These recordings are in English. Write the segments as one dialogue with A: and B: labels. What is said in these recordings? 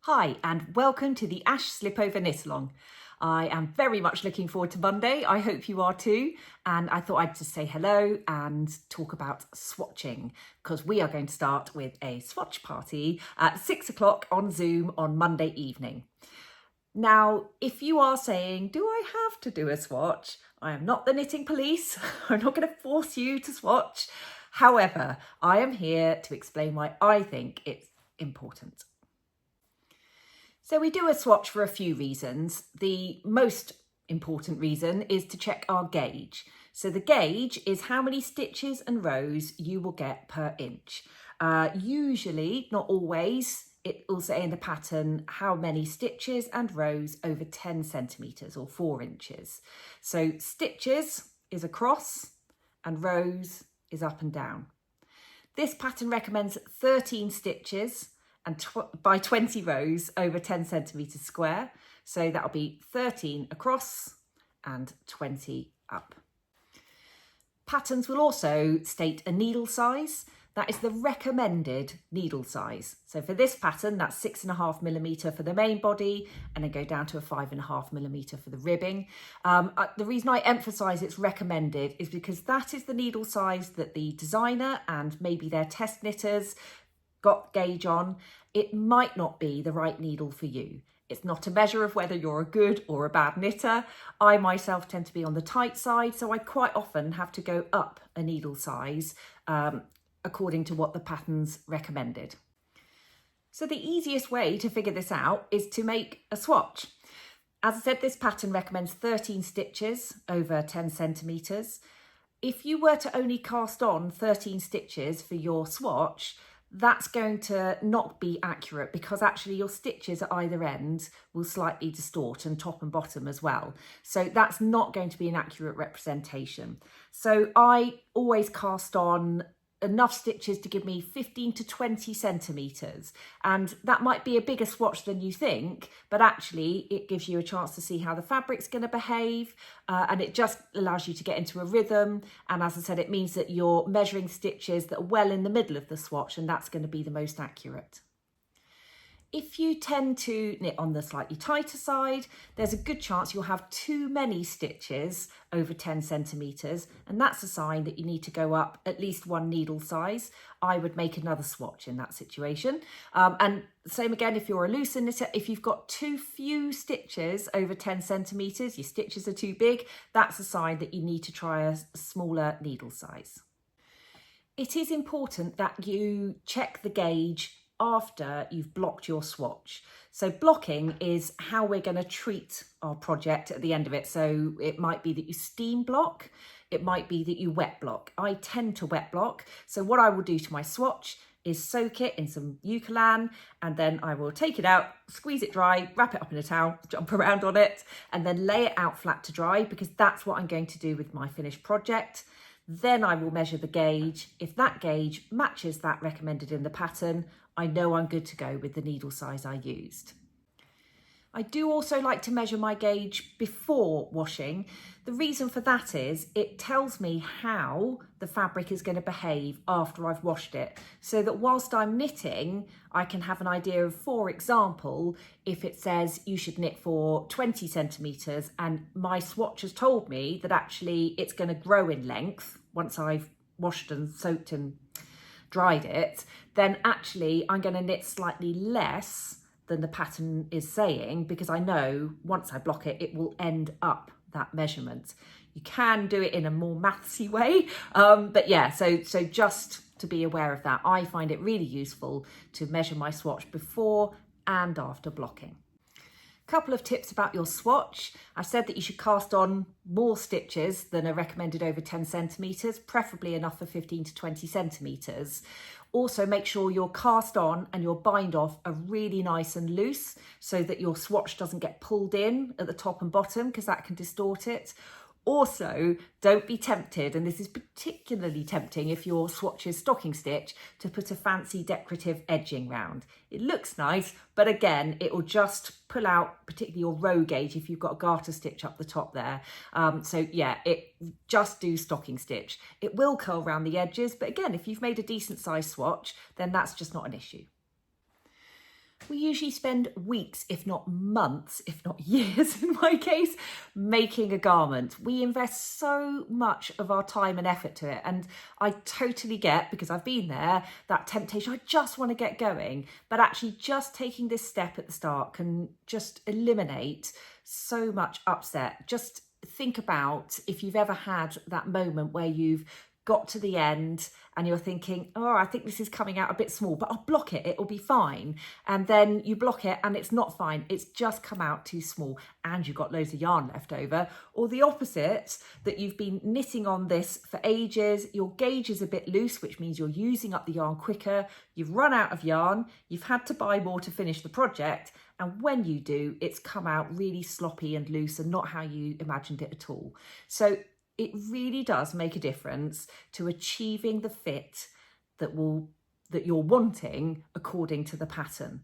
A: Hi and welcome to the Ash Slipover knit along. I am very much looking forward to Monday. I hope you are too. And I thought I'd just say hello and talk about swatching because we are going to start with a swatch party at 6 o'clock on Zoom on Monday evening. Now, if you are saying, do I have to do a swatch? I am not the knitting police. I'm not going to force you to swatch. However, I am here to explain why I think it's important. So we do a swatch for a few reasons. The most important reason is to check our gauge. So the gauge is how many stitches and rows you will get per inch. Usually, not always, it will say in the pattern how many stitches and rows over 10 centimetres or 4 inches. So stitches is across and rows is up and down. This pattern recommends 13 stitches and by 20 rows over 10 centimetres square. So that'll be 13 across and 20 up. Patterns will also state a needle size. That is the recommended needle size. So for this pattern, that's 6.5mm for the main body and then go down to a 5.5mm for the ribbing. The reason I emphasise it's recommended is because that is the needle size that the designer and maybe their test knitters got gauge on. It might not be the right needle for you. It's not a measure of whether you're a good or a bad knitter. I myself tend to be on the tight side, so I quite often have to go up a needle size according to what the pattern's recommended. So the easiest way to figure this out is to make a swatch. As I said, this pattern recommends 13 stitches over 10 centimetres. If you were to only cast on 13 stitches for your swatch, that's going to not be accurate because actually your stitches at either end will slightly distort and top and bottom as well. So that's not going to be an accurate representation. So I always cast on enough stitches to give me 15 to 20 centimetres. And that might be a bigger swatch than you think, but actually it gives you a chance to see how the fabric's going to behave and it just allows you to get into a rhythm. And as I said, it means that you're measuring stitches that are well in the middle of the swatch and that's going to be the most accurate. If you tend to knit on the slightly tighter side, there's a good chance you'll have too many stitches over 10 centimetres, and that's a sign that you need to go up at least one needle size. I would make another swatch in that situation. And same again, if you're a looser knitter, if you've got too few stitches over 10 centimetres, your stitches are too big, that's a sign that you need to try a smaller needle size. It is important that you check the gauge after you've blocked your swatch. So blocking is how we're going to treat our project at the end of it. So it might be that you steam block, it might be that you wet block. I tend to wet block. So what I will do to my swatch is soak it in some Eucalan and then I will take it out, squeeze it dry, wrap it up in a towel, jump around on it and then lay it out flat to dry because that's what I'm going to do with my finished project. Then I will measure the gauge. If that gauge matches that recommended in the pattern, I know I'm good to go with the needle size I used. I do also like to measure my gauge before washing. The reason for that is it tells me how the fabric is going to behave after I've washed it, so that whilst I'm knitting, I can have an idea of, for example, if it says you should knit for 20 centimetres and my swatch has told me that actually it's going to grow in length once I've washed and soaked and dried it, then actually I'm going to knit slightly less than the pattern is saying because I know once I block it, it will end up that measurement. You can do it in a more mathsy way, but yeah, so just to be aware of that, I find it really useful to measure my swatch before and after blocking. Couple of tips about your swatch. I've said that you should cast on more stitches than are recommended over 10 centimetres, preferably enough for 15 to 20 centimetres. Also make sure your cast on and your bind off are really nice and loose so that your swatch doesn't get pulled in at the top and bottom because that can distort it. Also, don't be tempted, and this is particularly tempting if your swatch is stocking stitch, to put a fancy decorative edging round. It looks nice, but again, it will just pull out particularly your row gauge if you've got a garter stitch up the top there. So yeah, just do stocking stitch. It will curl around the edges, but again, if you've made a decent size swatch, then that's just not an issue. We usually spend weeks, if not months, if not years in my case, making a garment. We invest so much of our time and effort to it. And I totally get, because I've been there, that temptation. I just want to get going. But actually just taking this step at the start can just eliminate so much upset. Just think about if you've ever had that moment where you've got to the end and you're thinking, oh, I think this is coming out a bit small, but I'll block it, it'll be fine. And then you block it and it's not fine, it's just come out too small and you've got loads of yarn left over. Or the opposite, that you've been knitting on this for ages, your gauge is a bit loose, which means you're using up the yarn quicker, you've run out of yarn, you've had to buy more to finish the project, and when you do, it's come out really sloppy and loose and not how you imagined it at all. So it really does make a difference to achieving the fit that you're wanting according to the pattern.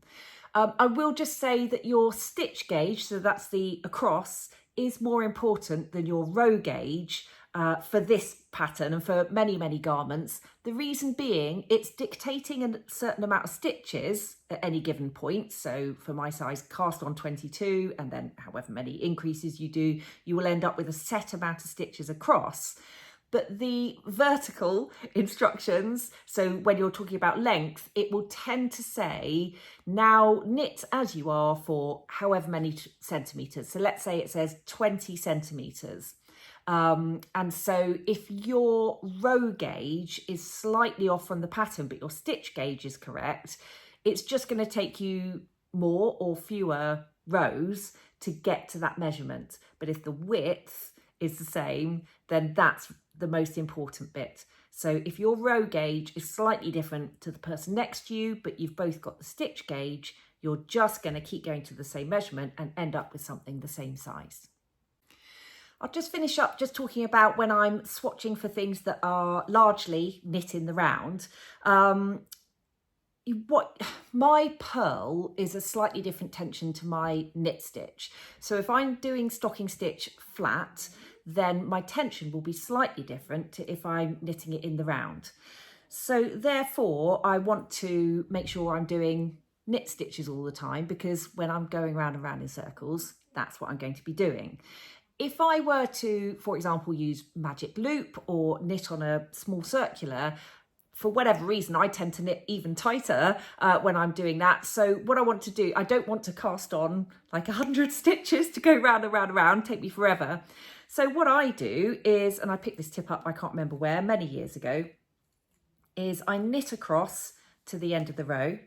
A: I will just say that your stitch gauge, so that's the across, is more important than your row gauge for this pattern and for many, many garments. The reason being, it's dictating a certain amount of stitches at any given point. So for my size, cast on 22, and then however many increases you do, you will end up with a set amount of stitches across. But the vertical instructions, so when you're talking about length, it will tend to say, now knit as you are for however many centimetres. So let's say it says 20 centimetres. And so if your row gauge is slightly off from the pattern, but your stitch gauge is correct, it's just going to take you more or fewer rows to get to that measurement. But if the width is the same, then that's the most important bit. So if your row gauge is slightly different to the person next to you, but you've both got the stitch gauge, you're just going to keep going to the same measurement and end up with something the same size. I'll just finish up just talking about when I'm swatching for things that are largely knit in the round. My purl is a slightly different tension to my knit stitch. So if I'm doing stocking stitch flat, then my tension will be slightly different to if I'm knitting it in the round. So therefore, I want to make sure I'm doing knit stitches all the time, because when I'm going round and round in circles, that's what I'm going to be doing. If I were to, for example, use magic loop or knit on a small circular, for whatever reason, I tend to knit even tighter when I'm doing that. So what I want to do, I don't want to cast on like 100 stitches to go round and round and round, take me forever. So what I do is, and I picked this tip up, I can't remember where, many years ago, is I knit across to the end of the row.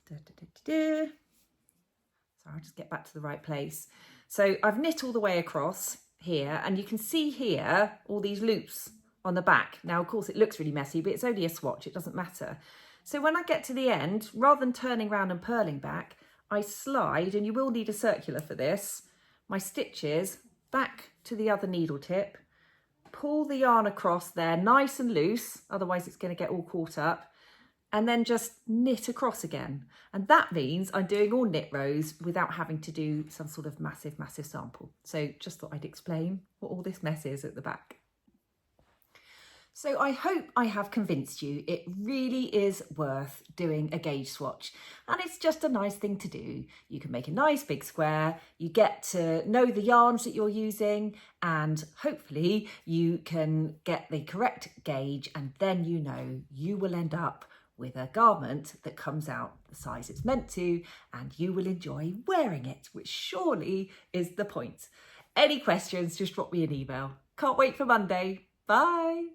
A: So I'll just get back to the right place. So I've knit all the way across here, and you can see here all these loops on the back. Now, of course, it looks really messy, but it's only a swatch, it doesn't matter. So when I get to the end, rather than turning around and purling back, I slide, and you will need a circular for this, my stitches back to the other needle tip, pull the yarn across there nice and loose, otherwise it's going to get all caught up, and then just knit across again. And that means I'm doing all knit rows without having to do some sort of massive, massive sample. So just thought I'd explain what all this mess is at the back. So I hope I have convinced you it really is worth doing a gauge swatch, and it's just a nice thing to do. You can make a nice big square, you get to know the yarns that you're using, and hopefully you can get the correct gauge, and then you know you will end up with a garment that comes out the size it's meant to, and you will enjoy wearing it, which surely is the point. Any questions, just drop me an email. Can't wait for Monday. Bye.